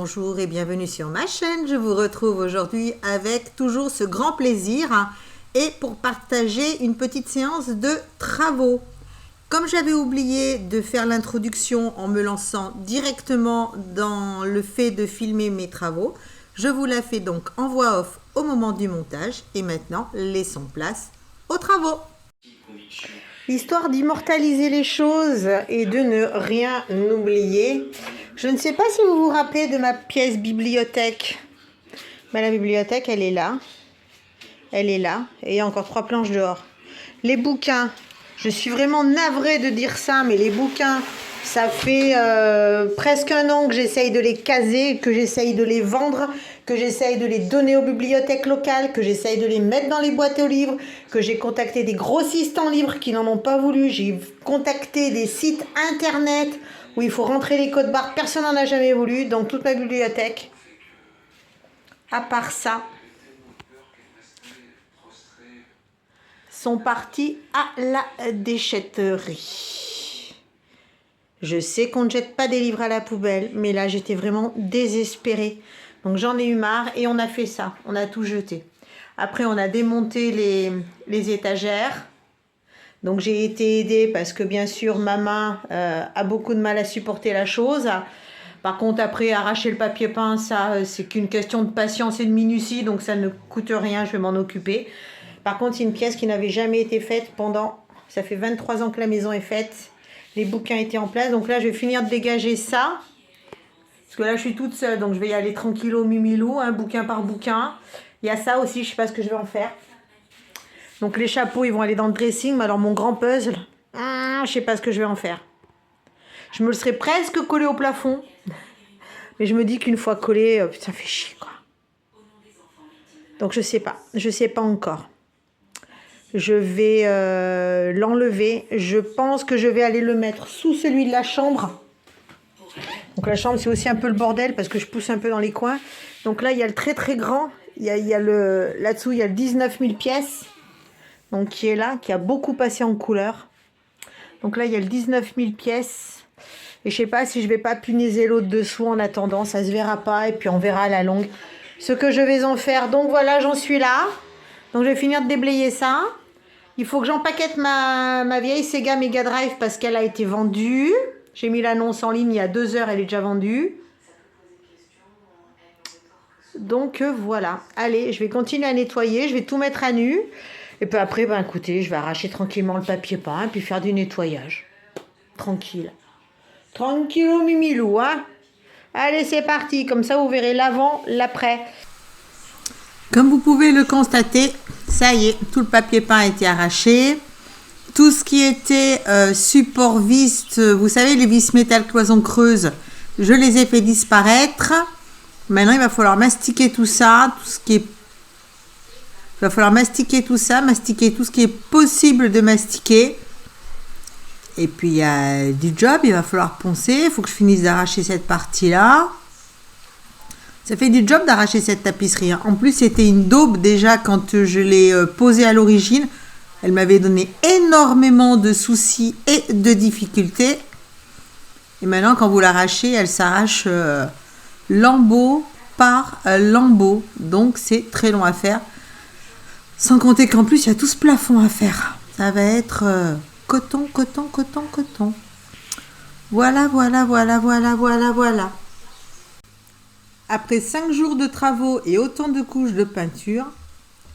bonjour et bienvenue sur ma chaîne. Je vous retrouve aujourd'hui avec toujours ce grand plaisir et pour partager une petite séance de travaux. Comme j'avais oublié de faire l'introduction en me lançant directement dans le fait de filmer mes travaux, je vous la fais donc en voix off au moment du montage et maintenant laissons place aux travaux. Histoire d'immortaliser les choses et de ne rien oublier, je ne sais pas si vous vous rappelez de ma pièce bibliothèque. Ben, la bibliothèque, elle est là. Elle est là. Et il y a encore 3 planches dehors. Les bouquins, je suis vraiment navrée de dire ça, mais les bouquins, ça fait presque 1 an que j'essaye de les caser, que j'essaye de les vendre, que j'essaye de les donner aux bibliothèques locales, que j'essaye de les mettre dans les boîtes aux livres, que j'ai contacté des grossistes en livres qui n'en ont pas voulu, j'ai contacté des sites internet où il faut rentrer les codes barres, personne n'en a jamais voulu, dans toute ma bibliothèque. À part ça, sont partis à la déchetterie. Je sais qu'on ne jette pas des livres à la poubelle, mais là j'étais vraiment désespérée. Donc j'en ai eu marre et on a fait ça, on a tout jeté. Après on a démonté les étagères. Donc j'ai été aidée parce que bien sûr ma main a beaucoup de mal à supporter la chose. Par contre après arracher le papier peint, ça c'est qu'une question de patience et de minutie, donc ça ne coûte rien, je vais m'en occuper. Par contre c'est une pièce qui n'avait jamais été faite pendant, ça fait 23 ans que la maison est faite. Les bouquins étaient en place, donc là je vais finir de dégager ça. Parce que là, je suis toute seule, donc je vais y aller tranquillo, mimilou, bouquin par bouquin. Il y a ça aussi, je ne sais pas ce que je vais en faire. Donc les chapeaux, ils vont aller dans le dressing, mais alors mon grand puzzle, je ne sais pas ce que je vais en faire. Je me le serais presque collé au plafond. Mais je me dis qu'une fois collé, ça fait chier, quoi. Donc je sais pas encore. Je vais l'enlever. Je pense que je vais aller le mettre sous celui de la chambre. Donc la chambre, c'est aussi un peu le bordel parce que je pousse un peu dans les coins. Donc là, il y a le très très grand. Là-dessous, il y a le 19 000 pièces. Donc qui est là, qui a beaucoup passé en couleur. Donc là, il y a le 19 000 pièces. Et je sais pas si je vais pas punaiser l'autre dessous en attendant. Ça se verra pas et puis on verra à la longue ce que je vais en faire. Donc voilà, j'en suis là. Donc je vais finir de déblayer ça. Il faut que j'empaquette ma vieille Sega Mega Drive parce qu'elle a été vendue. J'ai mis l'annonce en ligne il y a 2 heures, elle est déjà vendue. Donc voilà. Allez, je vais continuer à nettoyer, je vais tout mettre à nu. Et puis après, ben écoutez, je vais arracher tranquillement le papier peint et puis faire du nettoyage. Tranquille. Tranquillou mimilou, hein. Allez, c'est parti. Comme ça, vous verrez l'avant, l'après. Comme vous pouvez le constater, ça y est, tout le papier peint a été arraché. Tout ce qui était support vis, vous savez, les vis métal cloison creuse, je les ai fait disparaître. Maintenant, il va falloir mastiquer tout ça, il va falloir mastiquer tout ça, mastiquer tout ce qui est possible de mastiquer. Et puis, il y a du job, il va falloir poncer. Il faut que je finisse d'arracher cette partie-là. Ça fait du job d'arracher cette tapisserie. En plus, c'était une daube déjà quand je l'ai posée à l'origine. Elle m'avait donné énormément de soucis et de difficultés. Et maintenant, quand vous l'arrachez, elle s'arrache lambeau par lambeau. Donc, c'est très long à faire. Sans compter qu'en plus, il y a tout ce plafond à faire. Ça va être coton, coton, coton, coton. Voilà, voilà, voilà, voilà, voilà, voilà. Après 5 jours de travaux et autant de couches de peinture,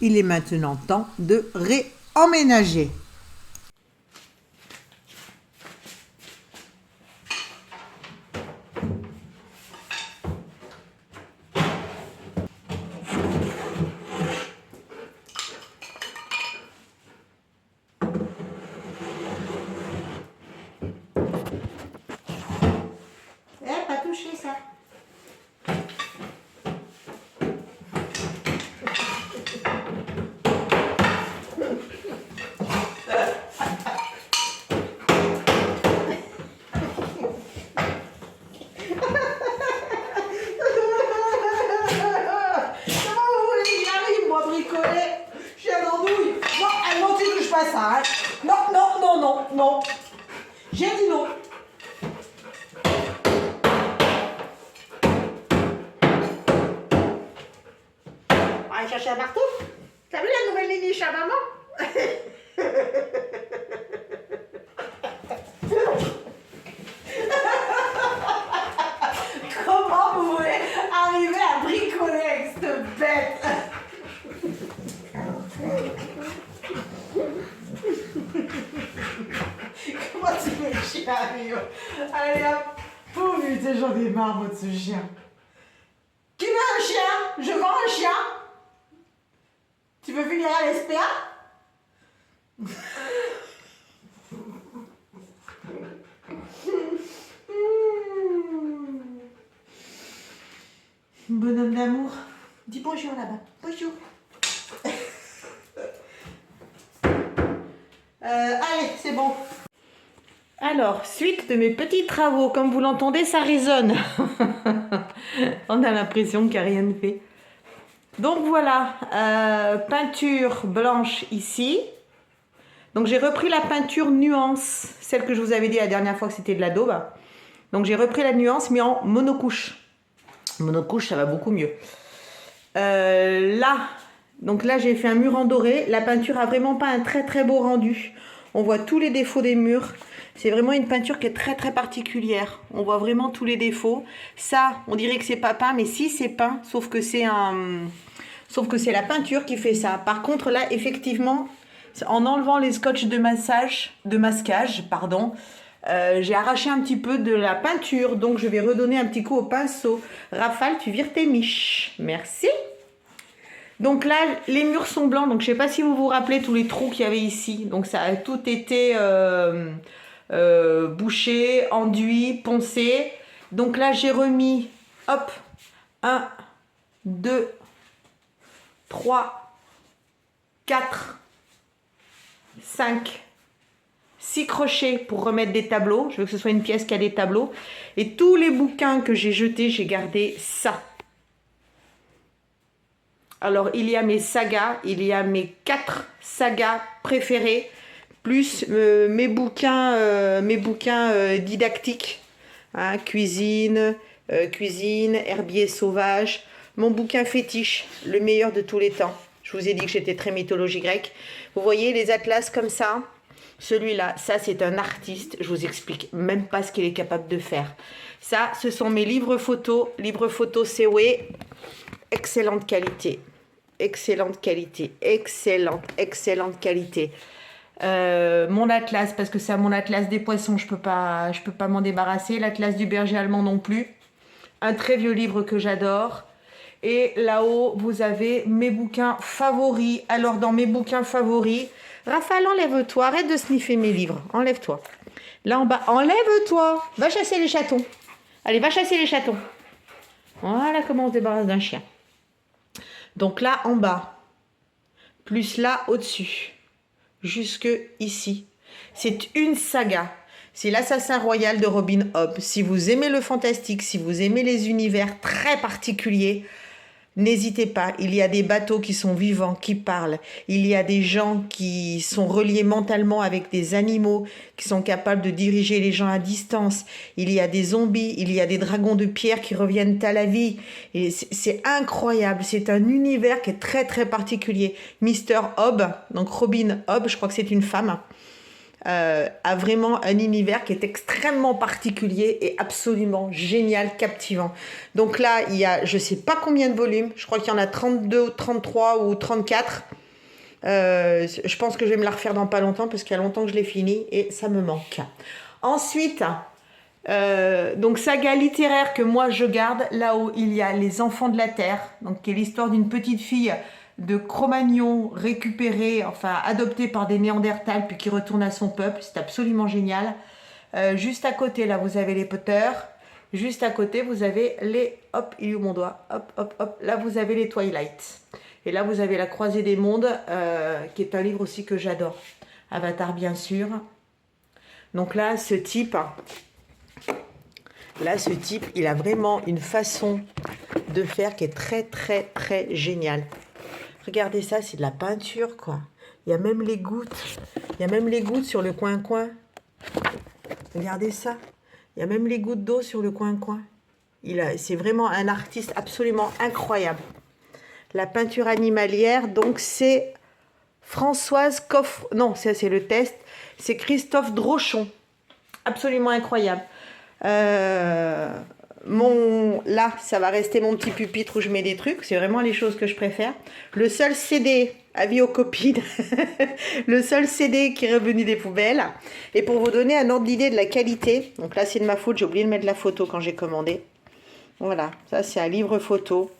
il est maintenant temps de emménager. Pas toucher ça. Ça, hein. Non, non, non, non, non. J'ai dit non. chercher un marteau. T'as vu la nouvelle Léniche à maman? Comment vous voulez arriver à bricoler avec cette bête? Comment tu veux le chien arrive? Allez hop, oh putain, j'en ai marre de ce chien. Qui veut un chien? Je vends un chien. Tu veux venir à l'SPA? Bonhomme d'amour. Dis bonjour là-bas. Bonjour. Allez, c'est bon. Alors, suite de mes petits travaux, comme vous l'entendez, ça résonne. On a l'impression qu'il n'y a rien de fait. Donc voilà, peinture blanche ici. Donc j'ai repris la peinture nuance, celle que je vous avais dit la dernière fois que c'était de la daube. Donc j'ai repris la nuance mais en monocouche. Monocouche, ça va beaucoup mieux. Donc là j'ai fait un mur en doré. La peinture a vraiment pas un très très beau rendu. On voit tous les défauts des murs. C'est vraiment une peinture qui est très très particulière. On voit vraiment tous les défauts. Ça, on dirait que c'est pas peint, mais si c'est peint, sauf que c'est la peinture qui fait ça. Par contre là, effectivement, en enlevant les scotch de masquage, j'ai arraché un petit peu de la peinture. Donc je vais redonner un petit coup au pinceau. Rafale, tu vires tes miches. Merci. Donc là, les murs sont blancs. Donc je ne sais pas si vous vous rappelez tous les trous qu'il y avait ici. Donc ça a tout été bouché, enduit, poncé. Donc là, j'ai remis, hop, 1, 2, 3, 4, 5, 6 crochets pour remettre des tableaux. Je veux que ce soit une pièce qui a des tableaux. Et tous les bouquins que j'ai jetés, j'ai gardé ça. Alors, il y a mes sagas, il y a mes 4 sagas préférées, plus mes bouquins didactiques, hein, cuisine, herbier sauvage, mon bouquin fétiche, le meilleur de tous les temps. Je vous ai dit que j'étais très mythologie grecque. Vous voyez les atlas comme ça? Celui-là, ça c'est un artiste, je vous explique même pas ce qu'il est capable de faire. Ça, ce sont mes livres photos CW, excellente qualité. Excellente qualité, excellente qualité. Mon atlas, parce que c'est mon atlas des poissons, je peux pas m'en débarrasser. L'atlas du berger allemand non plus. Un très vieux livre que j'adore. Et là-haut, vous avez mes bouquins favoris. Alors, dans mes bouquins favoris, Raphaël, enlève-toi, arrête de sniffer mes livres. Enlève-toi. Là en bas, enlève-toi. Va chasser les chatons. Allez, va chasser les chatons. Voilà comment on se débarrasse d'un chien. Donc là en bas, plus là au-dessus, jusque ici. C'est une saga. C'est l'Assassin Royal de Robin Hobb. Si vous aimez le fantastique, si vous aimez les univers très particuliers, n'hésitez pas. Il y a des bateaux qui sont vivants, qui parlent. Il y a des gens qui sont reliés mentalement avec des animaux, qui sont capables de diriger les gens à distance. Il y a des zombies, il y a des dragons de pierre qui reviennent à la vie. Et c'est incroyable. C'est un univers qui est très très particulier. Mr. Hobb, donc Robin Hobb, je crois que c'est une femme, a vraiment un univers qui est extrêmement particulier et absolument génial, captivant. Donc là, il y a je sais pas combien de volumes, je crois qu'il y en a 32, 33 ou 34. Je pense que je vais me la refaire dans pas longtemps parce qu'il y a longtemps que je l'ai fini et ça me manque. Ensuite, donc saga littéraire que moi je garde, là-haut il y a Les Enfants de la Terre, donc qui est l'histoire d'une petite fille de Cro-Magnon récupéré, enfin adopté par des Néandertals puis qui retourne à son peuple. C'est absolument génial. Juste à côté là vous avez les Potter. Juste à côté vous avez les, hop, il est où mon doigt, hop hop hop, là vous avez les Twilight. Et là vous avez La Croisée des Mondes, qui est un livre aussi que j'adore. Avatar bien sûr. Donc là ce type il a vraiment une façon de faire qui est très très très géniale. Regardez ça, c'est de la peinture, quoi. Il y a même les gouttes. Il y a même les gouttes sur le coin-coin. Regardez ça. Il y a même les gouttes d'eau sur le coin-coin. C'est vraiment un artiste absolument incroyable. la peinture animalière. Donc c'est Françoise Coffre, non, ça c'est le test, c'est Christophe Drochon, absolument incroyable. Là, ça va rester mon petit pupitre où je mets des trucs, c'est vraiment les choses que je préfère. Le seul CD, avis aux copines, le seul CD qui est revenu des poubelles. Et pour vous donner un ordre d'idée de la qualité, donc là c'est de ma faute, j'ai oublié de mettre la photo quand j'ai commandé. Voilà, ça c'est un livre photo,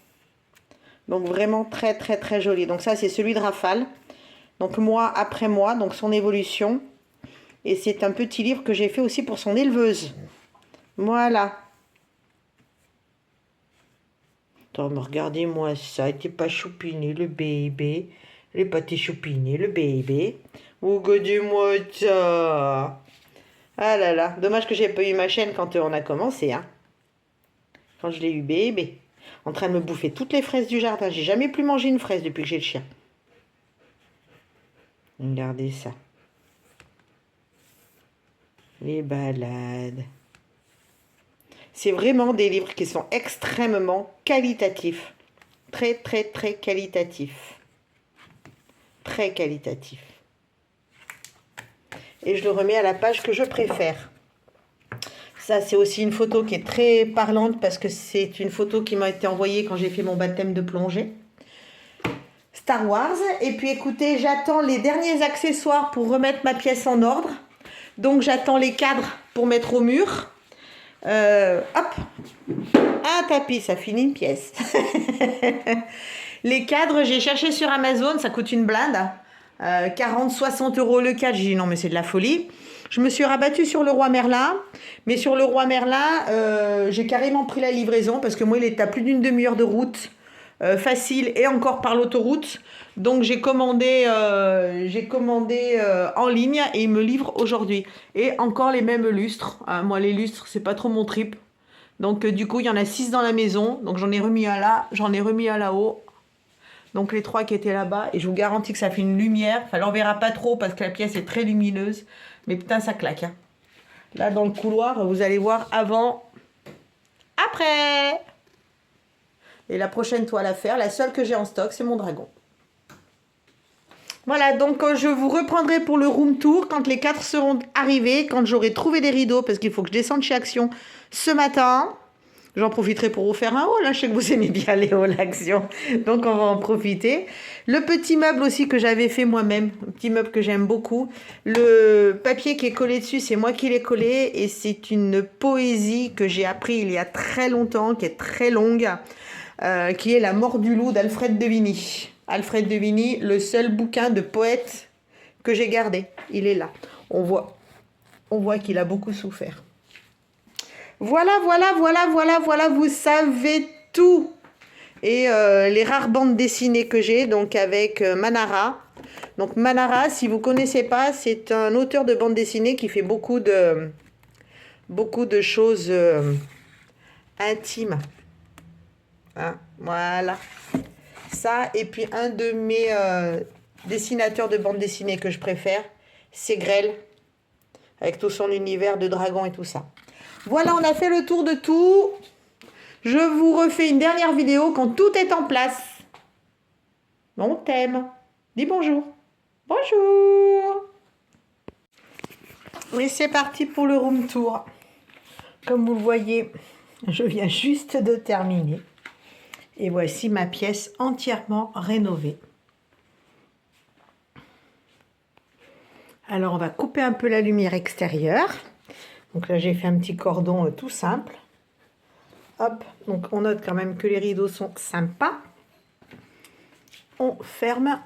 donc vraiment très très très joli. Donc ça c'est celui de Rafale. Donc mois après mois, donc son évolution. Et c'est un petit livre que j'ai fait aussi pour son éleveuse. Voilà. Attends, mais regardez-moi ça, il n'était pas choupiné le bébé. Il n'est pas été choupiné le bébé. Regardez-moi ça. Ah là là, dommage que j'ai pas eu ma chaîne quand on a commencé, hein. Quand je l'ai eu bébé. En train de me bouffer toutes les fraises du jardin. J'ai jamais plus mangé une fraise depuis que j'ai le chien. Regardez ça. Les balades. C'est vraiment des livres qui sont extrêmement qualitatifs. Très, très, très qualitatifs. Très qualitatifs. Et je le remets à la page que je préfère. Ça, c'est aussi une photo qui est très parlante parce que c'est une photo qui m'a été envoyée quand j'ai fait mon baptême de plongée. Star Wars. Et puis écoutez, j'attends les derniers accessoires pour remettre ma pièce en ordre. Donc j'attends les cadres pour mettre au mur. Hop, un tapis, ça finit une pièce. Les cadres, j'ai cherché sur Amazon, ça coûte une blinde. 40-60 € le cadre. J'ai dit non mais c'est de la folie. Je me suis rabattue sur le Roi Merlin. Mais sur le Roi Merlin, j'ai carrément pris la livraison parce que moi il est à plus d'une demi-heure de route. Facile et encore par l'autoroute. Donc j'ai commandé en ligne et ils me livrent aujourd'hui. Et encore les mêmes lustres. Moi les lustres c'est pas trop mon trip. Donc du coup il y en a 6 dans la maison. Donc j'en ai remis un là, j'en ai remis un là-haut. Donc les 3 qui étaient là-bas. Et je vous garantis que ça fait une lumière. Enfin on verra pas trop parce que la pièce est très lumineuse. Mais putain ça claque, hein. Là dans le couloir vous allez voir avant, après. Et la prochaine toile à faire, la seule que j'ai en stock, c'est mon dragon. Voilà, donc je vous reprendrai pour le room tour quand les 4 seront arrivés, quand j'aurai trouvé des rideaux, parce qu'il faut que je descende chez Action ce matin. J'en profiterai pour vous faire un haul, hein. Je sais que vous aimez bien les hauls Action, donc on va en profiter. Le petit meuble aussi que j'avais fait moi-même, un petit meuble que j'aime beaucoup. Le papier qui est collé dessus, c'est moi qui l'ai collé, et c'est une poésie que j'ai appris il y a très longtemps, qui est très longue. Qui est La mort du loup d'Alfred de Vigny. Alfred de Vigny, le seul bouquin de poète que j'ai gardé. Il est là. On voit qu'il a beaucoup souffert. Voilà, vous savez tout. Et les rares bandes dessinées que j'ai, donc avec Manara. Donc Manara, si vous ne connaissez pas, c'est un auteur de bande dessinée qui fait beaucoup de choses intimes. Hein, voilà. Ça, et puis un de mes dessinateurs de bande dessinée que je préfère, c'est Grêle, avec tout son univers de dragon et tout ça. Voilà, on a fait le tour de tout. Je vous refais une dernière vidéo quand tout est en place. On t'aime. Dis bonjour. Bonjour. Et c'est parti pour le room tour. Comme vous le voyez, je viens juste de terminer. Et voici ma pièce entièrement rénovée. Alors, on va couper un peu la lumière extérieure. Donc là, j'ai fait un petit cordon tout simple. Hop, donc on note quand même que les rideaux sont sympas. On ferme.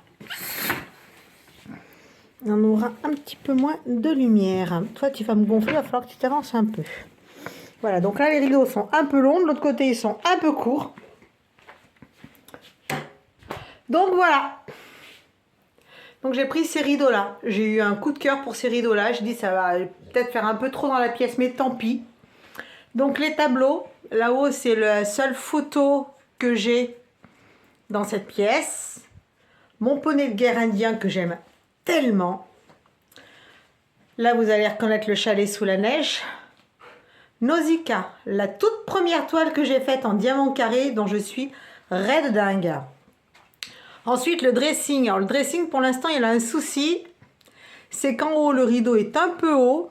On aura un petit peu moins de lumière. Toi, tu vas me gonfler, il va falloir que tu t'avances un peu. Voilà, donc là, les rideaux sont un peu longs. De l'autre côté, ils sont un peu courts. Donc voilà. Donc j'ai pris ces rideaux là. J'ai eu un coup de cœur pour ces rideaux là. Je dis ça va peut-être faire un peu trop dans la pièce, mais tant pis. Donc les tableaux, là-haut c'est la seule photo que j'ai dans cette pièce. Mon poney de guerre indien que j'aime tellement. Là vous allez reconnaître le chalet sous la neige. Nausicaa, la toute première toile que j'ai faite en diamant carré dont je suis raide dingue. Ensuite, le dressing. Alors, le dressing, pour l'instant, il a un souci. C'est qu'en haut, le rideau est un peu haut.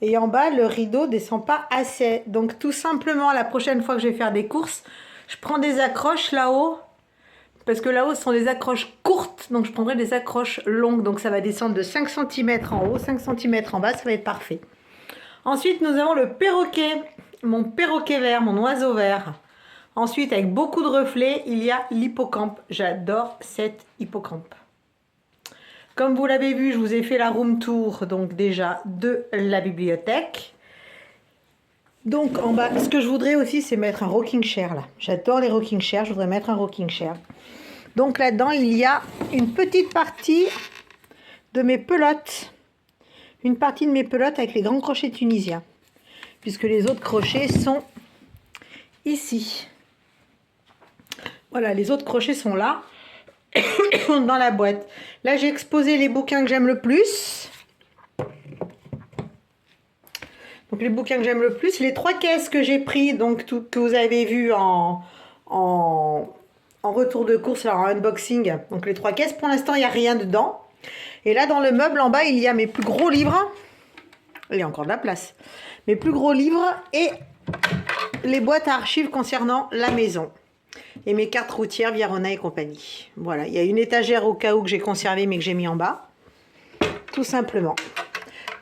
Et en bas, le rideau descend pas assez. Donc, tout simplement, la prochaine fois que je vais faire des courses, je prends des accroches là-haut. Parce que là-haut, ce sont des accroches courtes. Donc, je prendrai des accroches longues. Donc, ça va descendre de 5 cm en haut, 5 cm en bas. Ça va être parfait. Ensuite, nous avons le perroquet. Mon perroquet vert, mon oiseau vert. Ensuite, avec beaucoup de reflets, il y a l'hippocampe. J'adore cet hippocampe. Comme vous l'avez vu, je vous ai fait la room tour, donc déjà, de la bibliothèque. Donc, en bas, ce que je voudrais aussi, c'est mettre un rocking chair, là. J'adore les rocking chairs, je voudrais mettre un rocking chair. Donc, là-dedans, il y a une petite partie de mes pelotes. Une partie de mes pelotes avec les grands crochets tunisiens. Puisque les autres crochets sont ici. Voilà, les autres crochets sont là. Dans la boîte. Là, j'ai exposé les bouquins que j'aime le plus. Donc, les bouquins que j'aime le plus. Les 3 caisses que j'ai pris, donc que vous avez vu en retour de course, alors en unboxing. Donc, les 3 caisses, pour l'instant, il n'y a rien dedans. Et là, dans le meuble, en bas, il y a mes plus gros livres. Il y a encore de la place. Mes plus gros livres et les boîtes à archives concernant la maison. Et mes cartes routières Viarona et compagnie. Voilà, il y a une étagère au cas où que j'ai conservé mais que j'ai mis en bas. Tout simplement.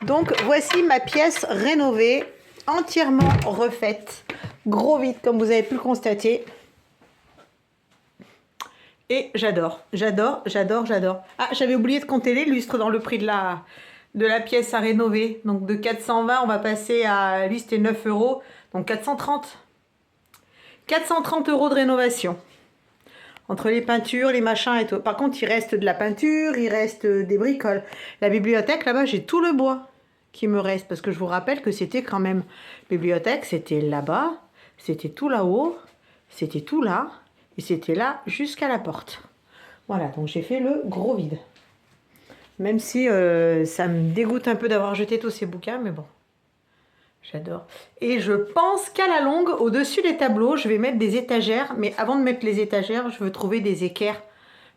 Donc, voici ma pièce rénovée, entièrement refaite. Gros vide, comme vous avez pu le constater. Et j'adore, j'adore, j'adore, j'adore. Ah, j'avais oublié de compter les lustres dans le prix de la pièce à rénover. Donc, de 420, on va passer à... Lui, c'était 9 €. Donc, 430. 430 € de rénovation. Entre les peintures, les machins et tout. Par contre, il reste de la peinture, il reste des bricoles. La bibliothèque, là-bas, j'ai tout le bois qui me reste. Parce que je vous rappelle que c'était quand même... Bibliothèque, c'était là-bas, c'était tout là-haut, c'était tout là, et c'était là jusqu'à la porte. Voilà, donc j'ai fait le gros vide. Même si ça me dégoûte un peu d'avoir jeté tous ces bouquins, mais bon. J'adore. Et je pense qu'à la longue, au-dessus des tableaux, je vais mettre des étagères. Mais avant de mettre les étagères, je veux trouver des équerres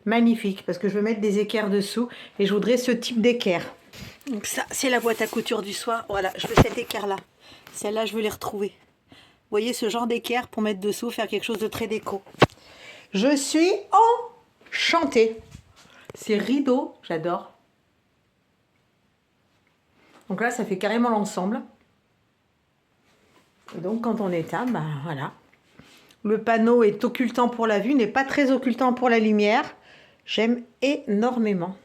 magnifiques. Parce que je veux mettre des équerres dessous. Et je voudrais ce type d'équerre. Donc ça, c'est la boîte à couture du soir. Voilà, je veux cette équerre-là. Celle-là, je veux les retrouver. Vous voyez, ce genre d'équerre pour mettre dessous, faire quelque chose de très déco. Je suis enchantée. Ces rideaux, j'adore. Donc là, ça fait carrément l'ensemble. Et donc, quand on éteint, ben voilà. Le panneau est occultant pour la vue, n'est pas très occultant pour la lumière. J'aime énormément.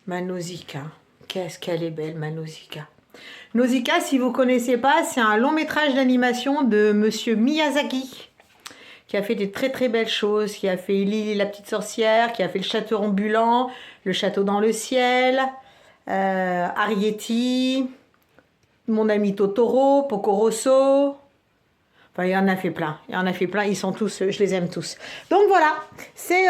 Ma Nausicaa. Qu'est-ce qu'elle est belle, ma Nausicaa. Nausicaa, si vous ne connaissez pas, c'est un long métrage d'animation de Monsieur Miyazaki, qui a fait des très très belles choses, qui a fait Lily la petite sorcière, qui a fait le château ambulant, le château dans le ciel, Arrietty, Mon ami Totoro, Porco Rosso. Enfin, il en a fait plein. Il en a fait plein. Ils sont tous, je les aime tous. Donc voilà, c'est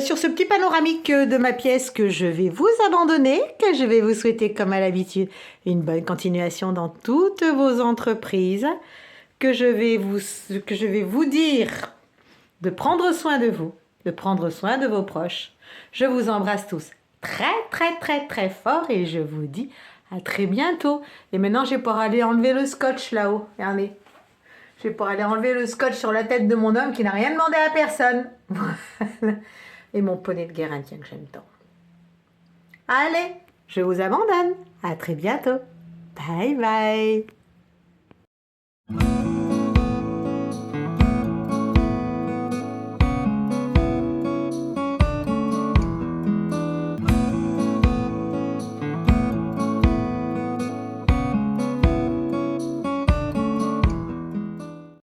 sur ce petit panoramique de ma pièce que je vais vous abandonner, que je vais vous souhaiter comme à l'habitude une bonne continuation dans toutes vos entreprises, que je vais vous dire de prendre soin de vous, de prendre soin de vos proches. Je vous embrasse tous très très très très fort et je vous dis à très bientôt. Et maintenant, je vais pouvoir aller enlever le scotch là-haut. Regardez. Je vais pouvoir aller enlever le scotch sur la tête de mon homme qui n'a rien demandé à personne. Et mon poney de guerre indien que j'aime tant. Allez, je vous abandonne. À très bientôt. Bye bye.